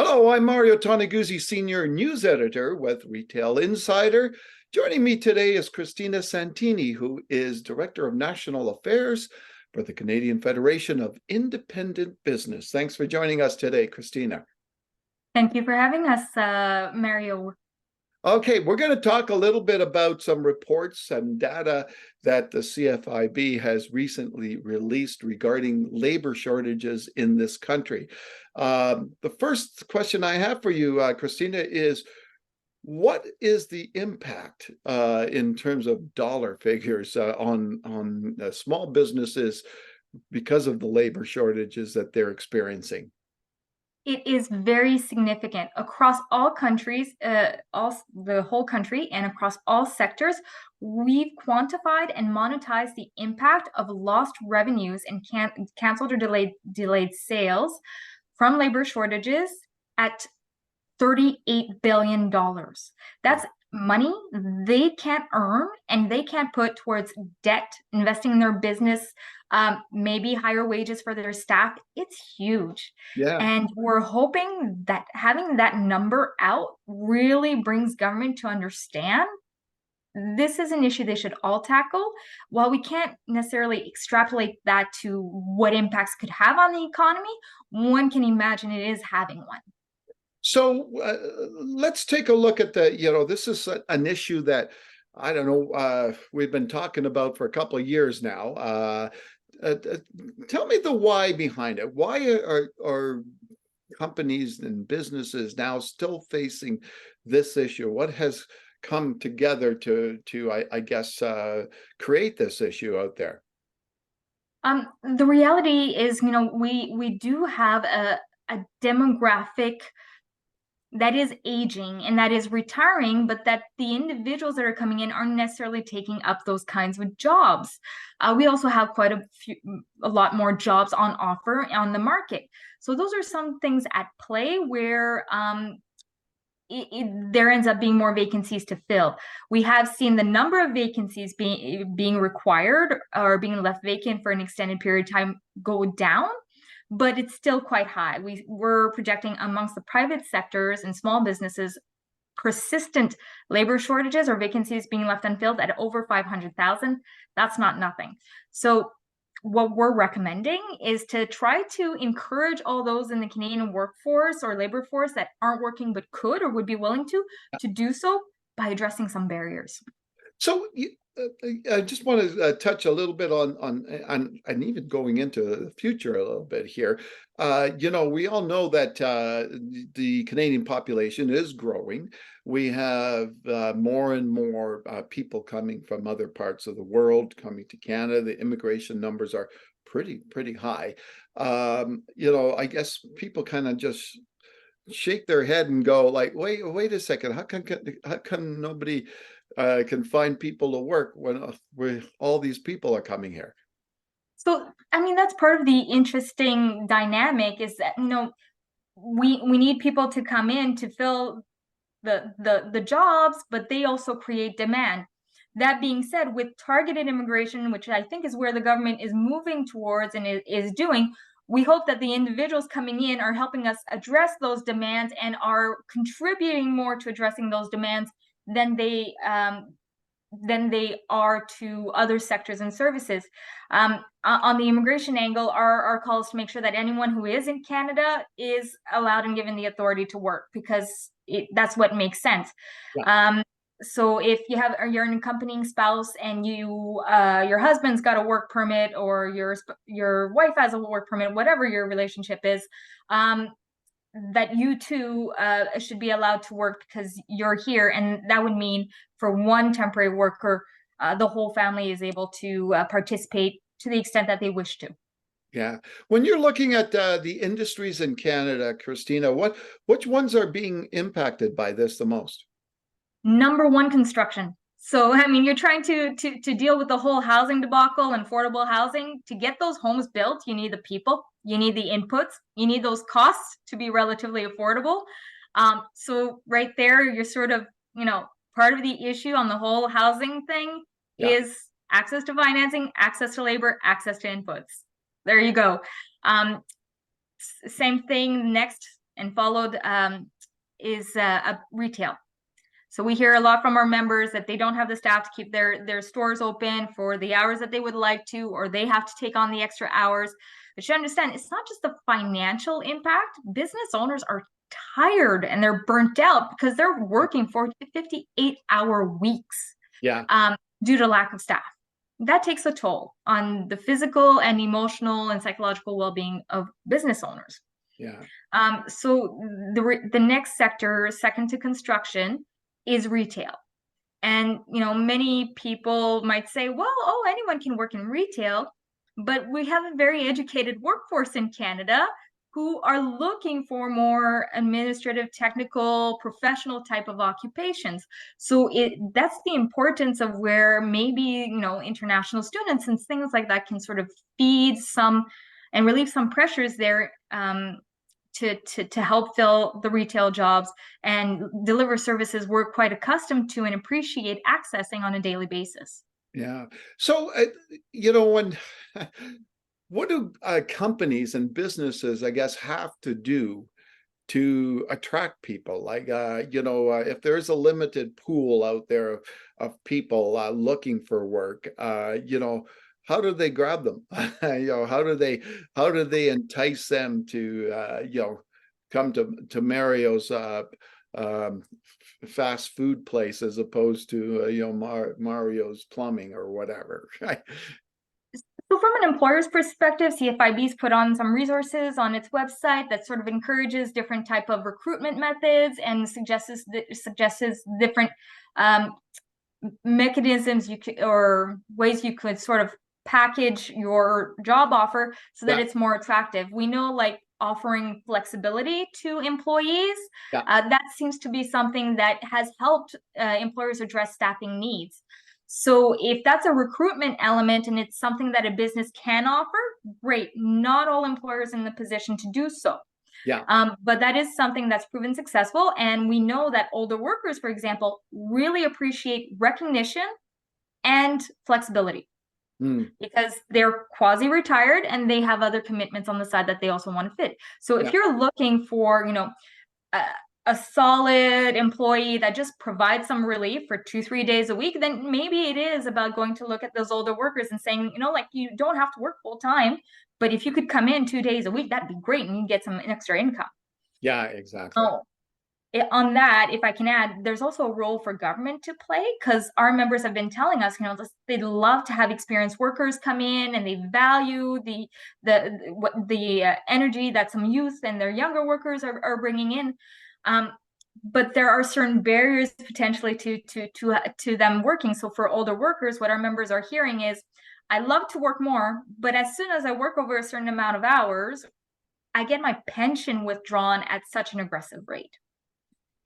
Hello, I'm Mario Toneguzzi, Senior News Editor with Retail Insider. Joining me today is Christina Santini, who is Director of National Affairs for the Canadian Federation of Independent Business. Thanks for joining us today, Christina. Thank you for having us, Mario. Okay, we're going to talk a little bit about some reports and data that the CFIB has recently released regarding labor shortages in this country. The first question I have for you, Christina, is what is the impact in terms of dollar figures on small businesses because of the labor shortages that they're experiencing? It is very significant across all countries, the whole country, and across all sectors. We've quantified and monetized the impact of lost revenues and canceled or delayed sales from labor shortages at $38 billion. That's money they can't earn and they can't put towards debt, investing in their business, maybe higher wages for their staff. It's huge. Yeah. And we're hoping that having that number out really brings government to understand this is an issue they should all tackle. While we can't necessarily extrapolate that to what impacts could have on the economy, one can imagine it is having one. So let's take a look at this is an issue that, I don't know, we've been talking about for a couple of years now. Tell me the why behind it. Why are companies and businesses now still facing this issue? What has come together to I guess, create this issue out there? The reality is, we do have a demographic that is aging and that is retiring, but that the individuals that are coming in aren't necessarily taking up those kinds of jobs. We also have quite a lot more jobs on offer on the market. So those are some things at play where there ends up being more vacancies to fill. We have seen the number of vacancies being required or being left vacant for an extended period of time go down, but it's still quite high. We're projecting amongst the private sectors and small businesses persistent labor shortages or vacancies being left unfilled at over 500,000. That's not nothing. So what we're recommending is to try to encourage all those in the Canadian workforce or labor force that aren't working but could or would be willing to do so by addressing some barriers. So I just want to touch a little bit on and even going into the future a little bit here. We all know that the Canadian population is growing. We have more and more people coming from other parts of the world coming to Canada. The immigration numbers are pretty high. I guess people kind of just shake their head and go like, wait a second, how come nobody can find people to work when all these people are coming here? So, I mean, that's part of the interesting dynamic is that, we need people to come in to fill the jobs, but they also create demand. That being said, with targeted immigration, which I think is where the government is moving towards and is doing, we hope that the individuals coming in are helping us address those demands and are contributing more to addressing those demands than they are to other sectors and services. On the immigration angle, our call is to make sure that anyone who is in Canada is allowed and given the authority to work, because that's what makes sense. Yeah. So if you're an accompanying spouse and your husband's got a work permit, or your wife has a work permit, whatever your relationship is, that you too should be allowed to work because you're here. And that would mean for one temporary worker, the whole family is able to participate to the extent that they wish to. Yeah. When you're looking at the industries in Canada, Christina, which ones are being impacted by this the most? Number one, construction. So, I mean, you're trying to deal with the whole housing debacle and affordable housing. To get those homes built, you need the people, you need the inputs, you need those costs to be relatively affordable. So right there, you're sort of, part of the issue on the whole housing thing is access to financing, access to labor, access to inputs. There you go. Same thing next and followed is retail. So we hear a lot from our members that they don't have the staff to keep their stores open for the hours that they would like to, or they have to take on the extra hours. But you understand, it's not just the financial impact. Business owners are tired and they're burnt out because they're working for 58-hour weeks. Yeah. Due to lack of staff. That takes a toll on the physical and emotional and psychological well-being of business owners. Yeah. So the next sector, second to construction, is retail. And, many people might say, well, anyone can work in retail, but we have a very educated workforce in Canada who are looking for more administrative, technical, professional type of occupations. So that's the importance of where maybe, international students and things like that can sort of feed some and relieve some pressures there to help fill the retail jobs and deliver services we're quite accustomed to and appreciate accessing on a daily basis. Yeah. So, what do companies and businesses, I guess, have to do to attract people? Like, if there's a limited pool out there of people looking for work, how do they grab them? How do they entice them to, come to Mario's fast food place as opposed to, Mario's plumbing or whatever? So from an employer's perspective, CFIB's put on some resources on its website that sort of encourages different type of recruitment methods and suggests different mechanisms or ways you could sort of package your job offer so that it's more attractive. We know, like, offering flexibility to employees, that seems to be something that has helped employers address staffing needs. So if that's a recruitment element and it's something that a business can offer, great. Not all employers are in the position to do so. Yeah. But that is something that's proven successful. And we know that older workers, for example, really appreciate recognition and flexibility because they're quasi-retired and they have other commitments on the side that they also want to fit. So if you're looking for, a solid employee that just provides some relief for 2-3 days a week, then maybe it is about going to look at those older workers and saying, like, you don't have to work full time, but if you could come in 2 days a week, that'd be great, and you get some extra income. Yeah, exactly. On that, if I can add, there's also a role for government to play, because our members have been telling us, they'd love to have experienced workers come in, and they value the energy that some youth and their younger workers are bringing in. But there are certain barriers potentially to them working. So for older workers, what our members are hearing is, I love to work more, but as soon as I work over a certain amount of hours, I get my pension withdrawn at such an aggressive rate.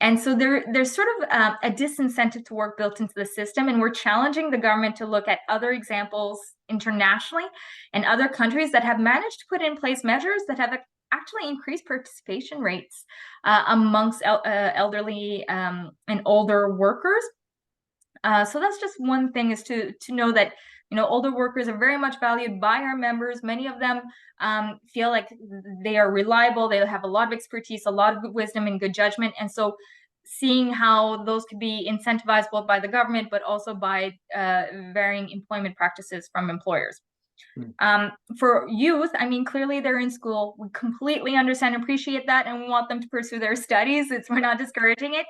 And so there's sort of a disincentive to work built into the system, and we're challenging the government to look at other examples internationally and other countries that have managed to put in place measures that have actually increased participation rates amongst elderly and older workers. So that's just one thing, is to know that older workers are very much valued by our members. Many of them feel like they are reliable. They have a lot of expertise, a lot of good wisdom and good judgment. And so seeing how those could be incentivized both by the government, but also by varying employment practices from employers. For youth, clearly they're in school. We completely understand and appreciate that, and we want them to pursue their studies. We're not discouraging it.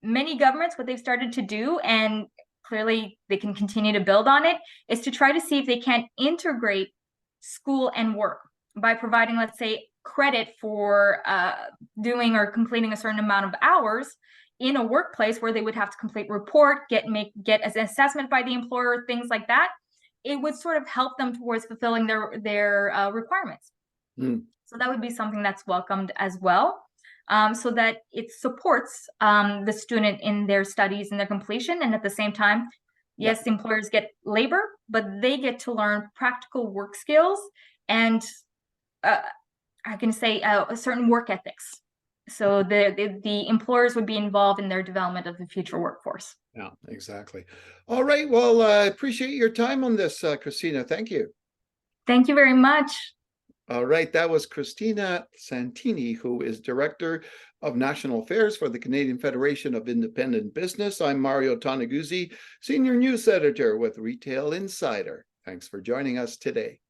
Many governments, what they've started to do, and clearly they can continue to build on it, is to try to see if they can integrate school and work by providing, let's say, credit for doing or completing a certain amount of hours in a workplace where they would have to complete report, get as an assessment by the employer, things like that. It would sort of help them towards fulfilling their requirements. So that would be something that's welcomed as well. So that it supports the student in their studies and their completion. And at the same time, yes, employers get labor, but they get to learn practical work skills and I can say a certain work ethics. So the employers would be involved in their development of the future workforce. Yeah, exactly. All right. Well, I appreciate your time on this, Christina. Thank you. Thank you very much. All right, that was Christina Santini, who is Director of National Affairs for the Canadian Federation of Independent Business. I'm Mario Toneguzzi, Senior News Editor with Retail Insider. Thanks for joining us today.